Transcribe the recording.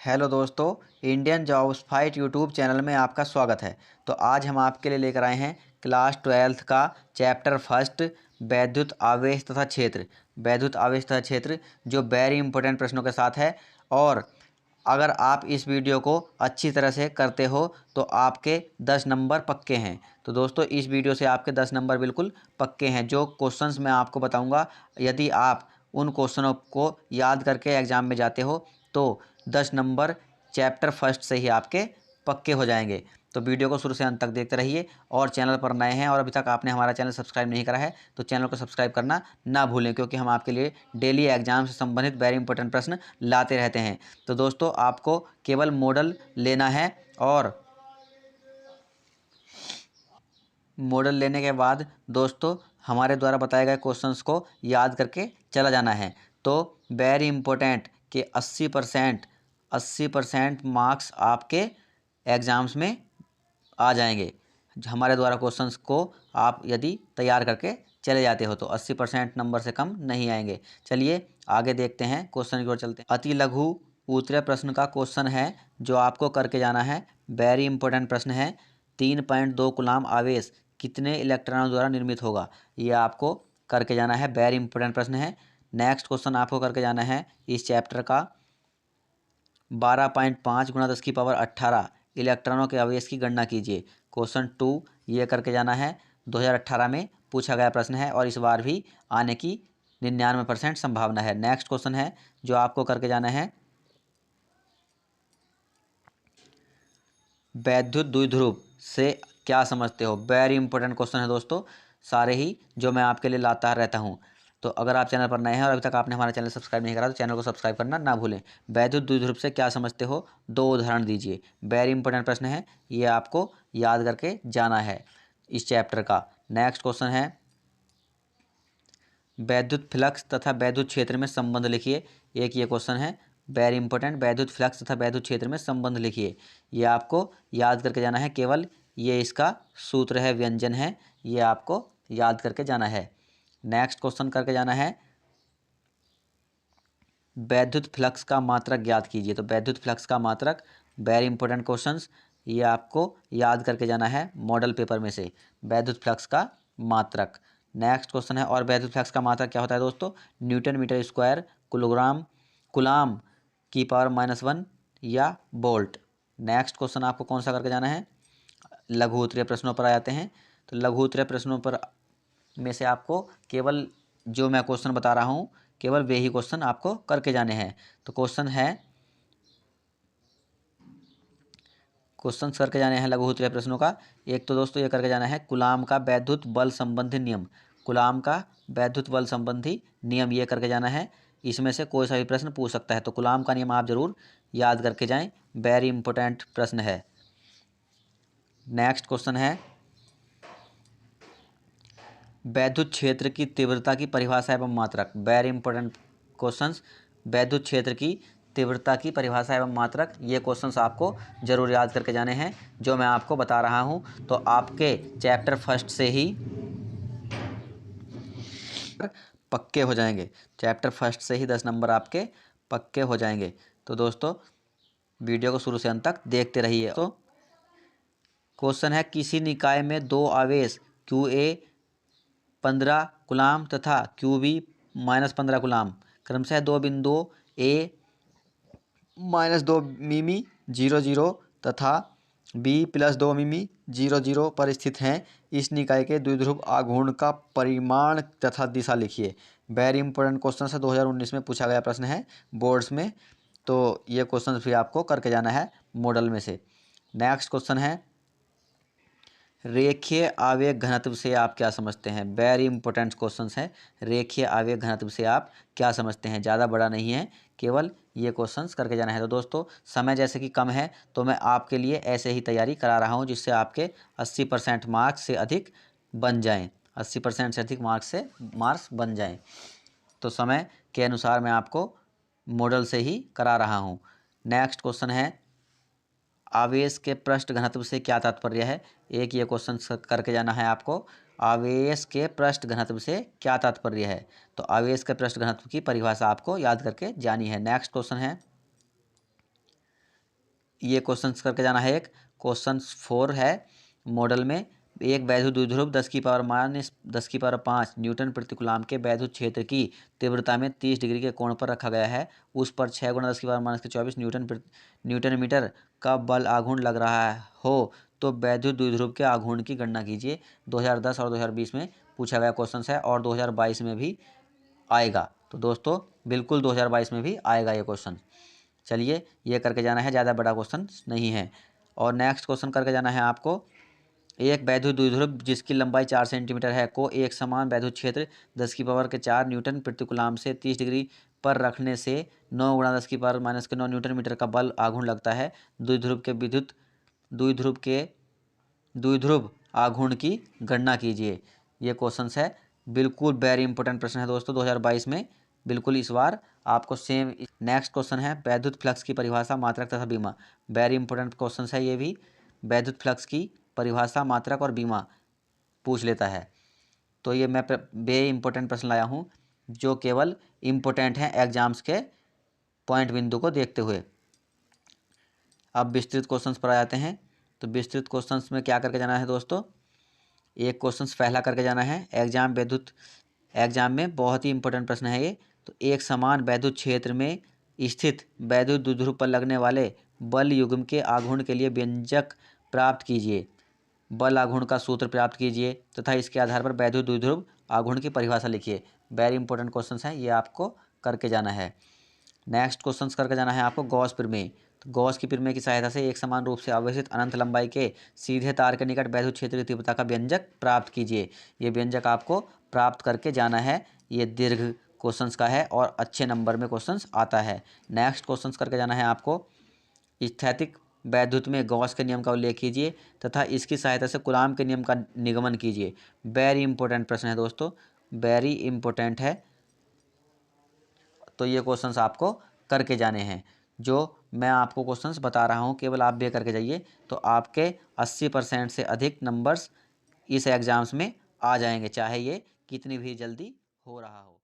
Hello दोस्तों, Indian jobs fight YouTube channel में आपका स्वागत है। तो आज हम आपके लिए लेकर आए हैं क्लास 12th का चैप्टर फर्स्ट वैद्युत आवेश तथा क्षेत्र। वैद्युत आवेश तथा क्षेत्र जो वेरी इंपॉर्टेंट प्रश्नों के साथ है। और अगर आप इस वीडियो को अच्छी तरह से करते हो तो आपके 10 नंबर पक्के हैं। तो दोस्तों इस वीडियो से आपके 10 नंबर बिल्कुल पक्के हैं। जो क्वेश्चंस मैं आपको बताऊंगा, यदि आप उन क्वेश्चनों को याद करके एग्ज़ाम में जाते हो तो 10 नंबर चैप्टर फर्स्ट से ही आपके पक्के हो जाएंगे। तो वीडियो को शुरू से अंत तक देखते रहिए। और चैनल पर नए हैं और अभी तक आपने हमारा चैनल सब्सक्राइब नहीं करा है तो चैनल को सब्सक्राइब करना ना भूलें, क्योंकि हम आपके लिए डेली एग्जाम से संबंधित वेरी इंपॉर्टेंट प्रश्न लाते रहते हैं। तो दोस्तों आपको केवल मॉडल लेना है और मॉडल लेने के बाद दोस्तों हमारे द्वारा बताए गए क्वेश्चंस को याद करके चला जाना है। तो वेरी इंपॉर्टेंट कि 80% मार्क्स आपके एग्ज़ाम्स में आ जाएंगे हमारे द्वारा क्वेश्चंस को आप यदि तैयार करके चले जाते हो तो 80% नंबर से कम नहीं आएंगे। चलिए आगे देखते हैं, क्वेश्चन की ओर चलते हैं। अति लघु उत्तरीय प्रश्न का क्वेश्चन है जो आपको करके जाना है। वेरी इंपॉर्टेंट प्रश्न है। 3.2 कूलाम आवेश कितने इलेक्ट्रॉनों द्वारा निर्मित होगा, ये आपको करके जाना है। वेरी इंपॉर्टेंट प्रश्न है। नेक्स्ट क्वेश्चन आपको करके जाना है इस चैप्टर का 12.5 × 10⁻18 इलेक्ट्रॉनों के आवेश की गणना कीजिए। क्वेश्चन 2 ये करके जाना है। 2018 में पूछा गया प्रश्न है और इस बार भी आने की 99% संभावना है। नेक्स्ट क्वेश्चन है जो आपको करके जाना है वैद्युत द्विध्रुव से क्या समझते हो। वेरी इंपॉर्टेंट क्वेश्चन है दोस्तों, सारे ही जो मैं आपके लिए लाता रहता हूँ। तो अगर आप चैनल पर नए हैं और अभी तक आपने हमारा चैनल सब्सक्राइब नहीं करा तो चैनल को सब्सक्राइब करना ना भूलें। वैद्युत द्विध्रुव से क्या समझते हो, 2 उदाहरण दीजिए। वेरी इंपॉर्टेंट प्रश्न है, ये आपको याद करके जाना है इस चैप्टर का। नेक्स्ट क्वेश्चन है वैद्युत फ्लक्स तथा वैद्युत क्षेत्र में संबंध लिखिए। एक ये क्वेश्चन है वेरी इंपॉर्टेंट, वैद्युत फ्लक्स तथा वैद्युत क्षेत्र में संबंध लिखिए। ये आपको याद करके जाना है। केवल ये इसका सूत्र है, व्यंजन है, ये आपको याद करके जाना है। नेक्स्ट क्वेश्चन करके जाना है वैद्युत फ्लक्स का मात्रक ज्ञात कीजिए। तो वैद्युत फ्लक्स का मात्रक, वेरी इंपॉर्टेंट क्वेश्चंस, ये आपको याद करके जाना है मॉडल पेपर में से, वैद्युत फ्लक्स का मात्रक। नेक्स्ट क्वेश्चन है और वैद्युत फ्लक्स का मात्रक क्या होता है दोस्तों, newton metre square, kilogram, coulomb की पावर -1 या वोल्ट। नेक्स्ट क्वेश्चन आपको कौन सा करके जाना है, लघु उत्तरीय प्रश्नों पर आ जाते हैं। तो लघु उत्तरीय प्रश्नों पर में से आपको केवल जो मैं क्वेश्चन बता रहा हूँ केवल वे ही क्वेश्चन आपको करके जाने हैं। तो क्वेश्चन करके जाने हैं लघु उत्तरीय प्रश्नों का। एक तो दोस्तों ये करके जाना है कूलाम का वैद्युत बल संबंधी नियम। कूलाम का वैद्युत बल संबंधी नियम ये करके जाना है। इसमें से कोई सा भी प्रश्न पूछ सकता है, तो कूलाम का नियम आप जरूर याद करके जाएं, वेरी इंपॉर्टेंट प्रश्न है। नेक्स्ट क्वेश्चन है वैद्युत क्षेत्र की तीव्रता की परिभाषा एवं मात्रक। वेरी इंपॉर्टेंट क्वेश्चंस, वैद्युत क्षेत्र की तीव्रता की परिभाषा एवं मात्रक, ये क्वेश्चंस आपको जरूर याद करके जाने हैं जो मैं आपको बता रहा हूं। तो आपके चैप्टर फर्स्ट से ही पक्के हो जाएंगे। चैप्टर फर्स्ट से ही 10 नंबर आपके पक्के हो जाएंगे। तो दोस्तों वीडियो को शुरू से अंत तक देखते रहिए। तो क्वेश्चन है किसी निकाय में 2 आवेश QA 15 कूलाम तथा QB -15 कूलाम क्रमशः 2 बिंदुओं A -2 मिमी 00 तथा B +2 मिमी 00 पर स्थित हैं। इस निकाय के द्विध्रुव आघूर्ण का परिमाण तथा दिशा लिखिए। वेरी इंपॉर्टेंट क्वेश्चन है, 2019 में पूछा गया प्रश्न है बोर्ड्स में। तो ये क्वेश्चन भी आपको करके जाना है मॉडल में से। नेक्स्ट क्वेश्चन है रेखीय आवेग घनत्व से आप क्या समझते हैं। वेरी इंपॉर्टेंट क्वेश्चन है, रेखीय आवेग घनत्व से आप क्या समझते हैं। ज़्यादा बड़ा नहीं है, केवल ये क्वेश्चंस करके जाना है। तो दोस्तों समय जैसे कि कम है तो मैं आपके लिए ऐसे ही तैयारी करा रहा हूँ जिससे आपके 80% मार्क्स से अधिक बन जाएँ, 80% से अधिक मार्क्स बन जाएँ। तो समय के अनुसार मैं आपको मॉडल से ही करा रहा हूँ। नेक्स्ट क्वेश्चन है आवेश के पृष्ठ घनत्व से क्या तात्पर्य है। एक ये क्वेश्चन करके जाना है आपको, आवेश के पृष्ठ घनत्व से क्या तात्पर्य है। तो आवेश के पृष्ठ घनत्व की परिभाषा आपको याद करके जानी है। नेक्स्ट क्वेश्चन है ये क्वेश्चन करके जाना है। एक क्वेश्चन 4 है मॉडल में। एक वैद्युत द्विध्रुव 10⁻⁵ न्यूटन प्रति कूलाम के वैद्युत क्षेत्र की तीव्रता में 30 डिग्री के कोण पर रखा गया है। उस पर 6 × 10⁻⁻24 न्यूटन मीटर का बल आघूर्ण लग रहा हो तो वैद्युत द्विध्रुव के आघूर्ण की गणना कीजिए। 2010 और 2020 में पूछा गया क्वेश्चन है और 2022 में भी आएगा। तो दोस्तों बिल्कुल 2022 में भी आएगा ये क्वेश्चन। चलिए ये करके जाना है, ज़्यादा बड़ा क्वेश्चन नहीं है। और नेक्स्ट क्वेश्चन करके जाना है आपको। एक वैद्युत द्विध्रुव जिसकी लंबाई 4 सेंटीमीटर है को एक समान वैद्युत क्षेत्र 10⁻⁴ न्यूटन प्रति कूलाम से 30 डिग्री पर रखने से 9 × 10⁻⁻9 न्यूटन मीटर का बल आघूर्ण लगता है। द्विध्रुव आघूर्ण की गणना कीजिए। ये क्वेश्चन है, बिल्कुल वेरी इंपॉर्टेंट प्रश्न है दोस्तों 2022 में, बिल्कुल इस बार आपको सेम। नेक्स्ट क्वेश्चन है वैद्युत फ्लक्स की परिभाषा, मात्रक तथा बीमा। वेरी इंपॉर्टेंट क्वेश्चन है ये भी। वैद्युत फ्लक्स की परिभाषा, मात्रक और बीमा पूछ लेता है। तो ये मैं वेरी इंपॉर्टेंट प्रश्न लाया हूँ जो केवल इम्पोर्टेंट हैं एग्जाम्स के पॉइंट बिंदु को देखते हुए। अब विस्तृत क्वेश्चंस पर आ जाते हैं। तो विस्तृत क्वेश्चंस में क्या करके जाना है दोस्तों। एक क्वेश्चंस पहला करके जाना है एग्जाम में बहुत ही इंपॉर्टेंट प्रश्न है ये। तो एक समान वैद्युत क्षेत्र में स्थित वैद्युत द्विध्रुव पर लगने वाले बल युग्म के आघूर्ण के लिए व्यंजक प्राप्त कीजिए। बल आघूर्ण का सूत्र प्राप्त कीजिए तथा इसके आधार पर वैद्युत द्विध्रुव आघूर्ण की परिभाषा लिखिए। वेरी इंपॉर्टेंट क्वेश्चन हैं, ये आपको करके जाना है। नेक्स्ट क्वेश्चन करके जाना है आपको गॉस प्रमेय। तो गॉस की प्रमेय की सहायता से एक समान रूप से आवेशित अनंत लंबाई के सीधे तार के निकट वैद्युत क्षेत्र की तीव्रता का व्यंजक प्राप्त कीजिए। ये व्यंजक आपको प्राप्त करके जाना है। ये दीर्घ क्वेश्चंस का है और अच्छे नंबर में क्वेश्चंस आता है। नेक्स्ट क्वेश्चंस करके जाना है आपको। स्थैतिक वैद्युत में गॉस के नियम का उल्लेख कीजिए तथा इसकी सहायता से कूलाम के नियम का निगमन कीजिए। वेरी इंपॉर्टेंट प्रश्न है दोस्तों, वेरी इंपॉर्टेंट है। तो ये क्वेश्चंस आपको करके जाने हैं। जो मैं आपको क्वेश्चंस बता रहा हूँ केवल आप भी करके जाइए तो आपके 80% से अधिक नंबर्स इस एग्ज़ाम्स में आ जाएंगे, चाहे ये कितनी भी जल्दी हो रहा हो।